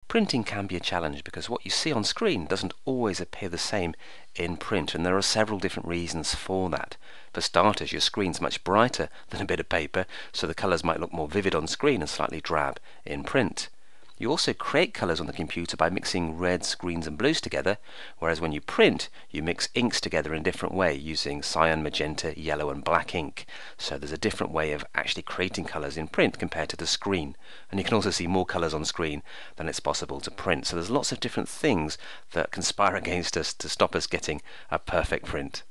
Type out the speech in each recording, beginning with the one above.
Printing can be a challenge because what you see on screen doesn't always appear the same in print, and there are several different reasons for that. For starters, your screen's much brighter than a bit of paper, so the colours might look more vivid on screen and slightly drab in print. You also create colours on the computer by mixing reds, greens and blues together, whereas when you print, you mix inks together in a different way using cyan, magenta, yellow and black ink. So there's a different way of actually creating colours in print compared to the screen. And you can also see more colours on screen than it's possible to print. So there's lots of different things that conspire against us to stop us getting a perfect print.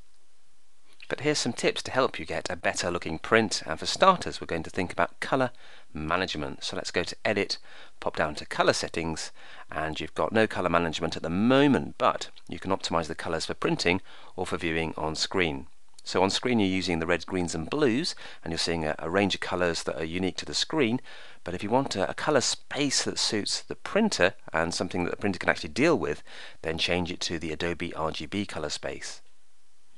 But here's some tips to help you get a better looking print, and for starters we're going to think about colour management. So let's go to Edit, pop down to Colour Settings, and you've got no colour management at the moment, but you can optimise the colours for printing or for viewing on screen. So on screen you're using the reds, greens and blues, and you're seeing a range of colours that are unique to the screen. But if you want a colour space that suits the printer and something that the printer can actually deal with, then change it to the Adobe RGB colour space.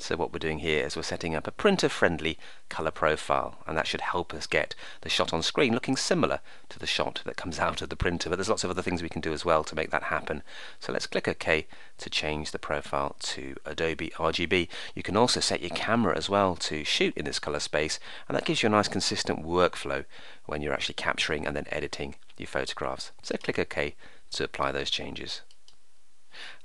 So what we're doing here is we're setting up a printer-friendly colour profile, and that should help us get the shot on screen looking similar to the shot that comes out of the printer. But there's lots of other things we can do as well to make that happen. So let's click OK to change the profile to Adobe RGB. You can also set your camera as well to shoot in this colour space, and that gives you a nice consistent workflow when you're actually capturing and then editing your photographs. So click OK to apply those changes.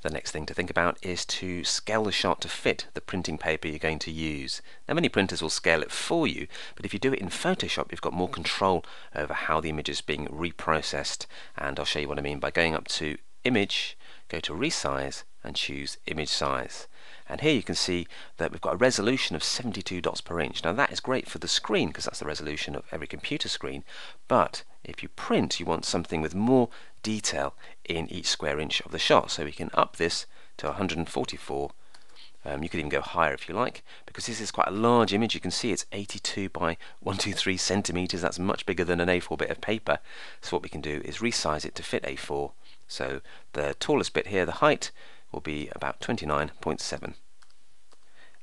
The next thing to think about is to scale the shot to fit the printing paper you're going to use. Now many printers will scale it for you, but if you do it in Photoshop you've got more control over how the image is being reprocessed, and I'll show you what I mean by going up to Image, go to Resize and choose Image Size. And here you can see that we've got a resolution of 72 dots per inch. Now that is great for the screen because that's the resolution of every computer screen, but if you print you want something with more detail in each square inch of the shot, so we can up this to 144. You could even go higher if you like, because this is quite a large image. You can see it's 82 by 123 centimeters. That's much bigger than an A4 bit of paper. So what we can do is resize it to fit A4. So the tallest bit here, the height, will be about 29.7.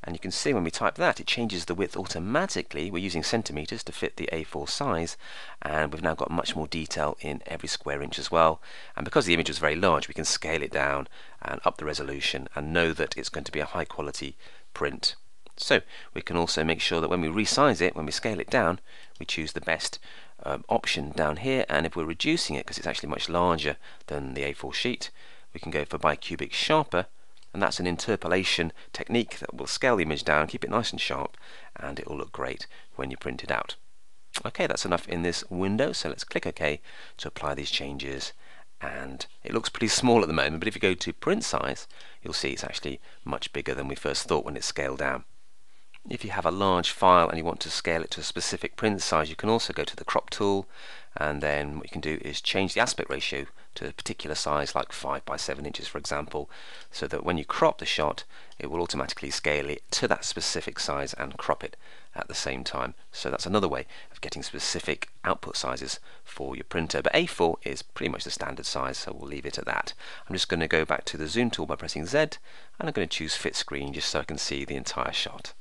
And you can see when we type that, it changes the width automatically. We're using centimeters to fit the A4 size, and we've now got much more detail in every square inch as well. And because the image was very large, we can scale it down and up the resolution and know that it's going to be a high quality print. So we can also make sure that when we resize it, when we scale it down, we choose the best option down here, and if we're reducing it because it's actually much larger than the A4 sheet, we can go for bicubic sharper, and that's an interpolation technique that will scale the image down, keep it nice and sharp, and it will look great when you print it out. Okay, that's enough in this window, so let's click OK to apply these changes. And it looks pretty small at the moment, but if you go to print size, you'll see it's actually much bigger than we first thought when it's scaled down. If you have a large file and you want to scale it to a specific print size, you can also go to the crop tool, and then what you can do is change the aspect ratio to a particular size, like 5 by 7 inches for example, so that when you crop the shot it will automatically scale it to that specific size and crop it at the same time. So that's another way of getting specific output sizes for your printer. But A4 is pretty much the standard size, so we'll leave it at that. I'm just going to go back to the zoom tool by pressing Z, and I'm going to choose fit screen just so I can see the entire shot.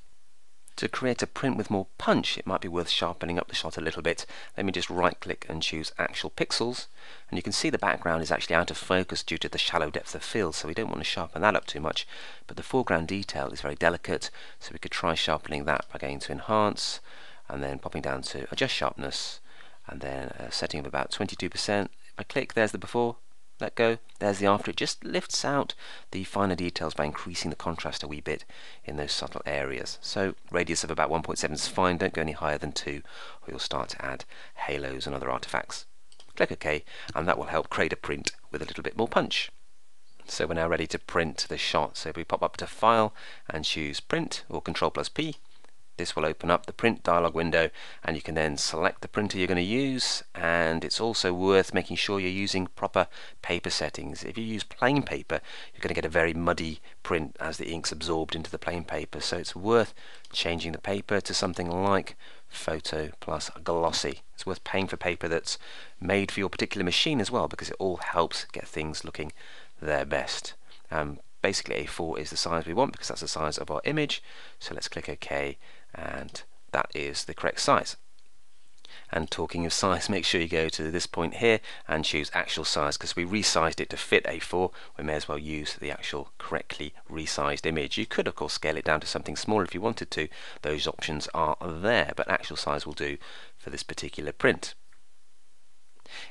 To create a print with more punch, it might be worth sharpening up the shot a little bit. Let me just right click and choose actual pixels, and you can see the background is actually out of focus due to the shallow depth of field, so we don't want to sharpen that up too much, but the foreground detail is very delicate, so we could try sharpening that by going to enhance and then popping down to adjust sharpness, and then setting of about 22%. If I click, there's the before, let go, there's the after. It just lifts out the finer details by increasing the contrast a wee bit in those subtle areas. So radius of about 1.7 is fine, don't go any higher than 2 or you'll start to add halos and other artifacts. Click OK, and that will help create a print with a little bit more punch. So we're now ready to print the shot. So if we pop up to File and choose Print, or Ctrl+P, this will open up the print dialog window, and you can then select the printer you're going to use. And it's also worth making sure you're using proper paper settings. If you use plain paper, you're going to get a very muddy print as the ink's absorbed into the plain paper, so it's worth changing the paper to something like Photo plus Glossy. It's worth paying for paper that's made for your particular machine as well, because it all helps get things looking their best. Basically A4 is the size we want because that's the size of our image, so let's click OK, and that is the correct size. And talking of size, make sure you go to this point here and choose actual size, because we resized it to fit A4. We may as well use the actual correctly resized image. You could of course scale it down to something smaller if you wanted to. Those options are there, but actual size will do for this particular print.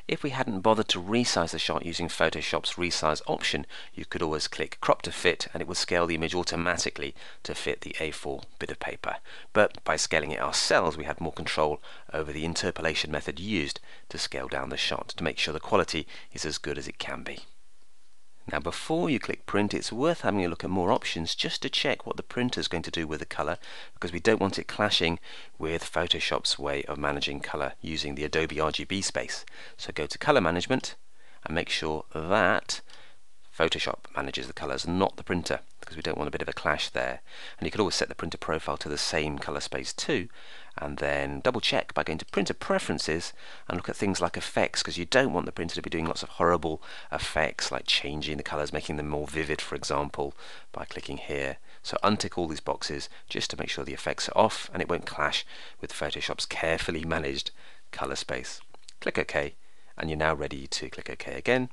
If we hadn't bothered to resize the shot using Photoshop's resize option, you could always click crop to fit and it would scale the image automatically to fit the A4 bit of paper. But by scaling it ourselves, we had more control over the interpolation method used to scale down the shot to make sure the quality is as good as it can be. Now before you click print, it's worth having a look at more options just to check what the printer is going to do with the colour, because we don't want it clashing with Photoshop's way of managing colour using the Adobe RGB space. So go to Colour Management and make sure that Photoshop manages the colours, not the printer, because we don't want a bit of a clash there. And you could always set the printer profile to the same colour space too, and then double check by going to Printer Preferences and look at things like effects, because you don't want the printer to be doing lots of horrible effects like changing the colours, making them more vivid, for example, by clicking here. So untick all these boxes just to make sure the effects are off and it won't clash with Photoshop's carefully managed colour space. Click OK, and you're now ready to click OK again.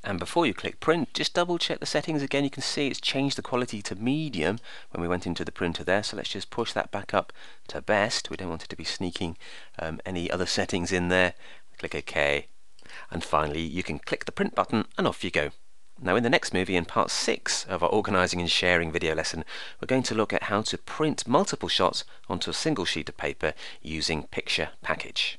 And before you click print, just double check the settings again. You can see it's changed the quality to medium when we went into the printer there, so let's just push that back up to best. We don't want it to be sneaking any other settings in there. Click OK, and finally you can click the print button and off you go. Now in the next movie, in part 6 of our organising and sharing video lesson, we're going to look at how to print multiple shots onto a single sheet of paper using Picture Package.